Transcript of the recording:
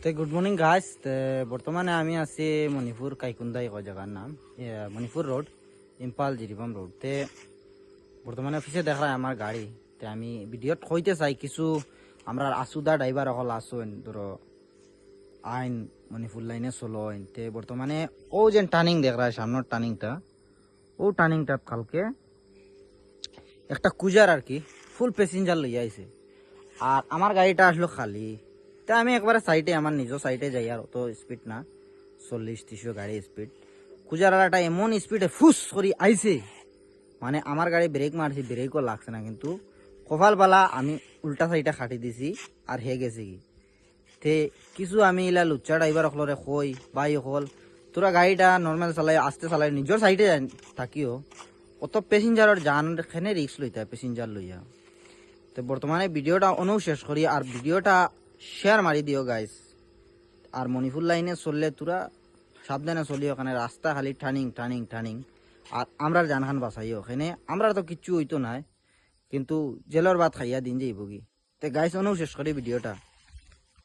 তে good morning guys. বর্তমানে আমি আছি মণিপুর কাইকুন্দা এক জায়গার নাম মণিপুর রোড, ইম্ফল জিরিবাম রোড। তে বর্তমানে অফিসে দেখা আমার গাড়ি। তে আমি ভিডিওত হইতে চাই কিছু আমরা আসুদা ড্রাইভার হল আসুন ধরো আইন মণিপুর লাইনে চলো আইন। তে বর্তমানে ও যে টার্নিং দেখ সামনের টার্নিংটা, ও টার্নিংটা কালকে একটা কুজার আর কি ফুল প্যাসেঞ্জার লইয়া আইছে, আর আমার গাড়িটা আসলো খালি। তা আমি একবারে সাইডে, আমার নিজ সাইডে যাই, আর অত স্পিড না, 40-30 গাড়ি স্পিড। কুজারাটা এমন স্পিডে ফুস করি আইছে, মানে আমার গাড়ি ব্রেক মারছি, ব্রেকও লাগছে না, কিন্তু কপালবালা আমি উল্টা সাইডে খাটি দিছি আর হে গেছে কি। তে কিছু আমি ইলা লুচ্চা ড্রাইভার হলরে কই, ভাই হল তোরা গাড়িটা নর্মাল চালাই, আস্তে চালাই, নিজের সাইডে থাকিও অত প্যাসেঞ্জারের জান খেনে রিক্স লইতা প্যাসেঞ্জার লইয়া। তো বর্তমানে ভিডিওটা অনু শেষ করি, আর ভিডিওটা শেয়ার মারি দিও গাইস। আর মণিপুর লাইনে চললে তোরা সাবধানে চলি, ওখানে রাস্তা খালি টার্নিং টার্নিং টার্নিং। আর আমরা জানখান বাঁচাইও, ওখানে আমরা তো কিচ্ছু হইতো নাই, কিন্তু জেলের ভাত খাইয়া দিন যাইব কি। তো গাইস অনু শেষ করি ভিডিওটা।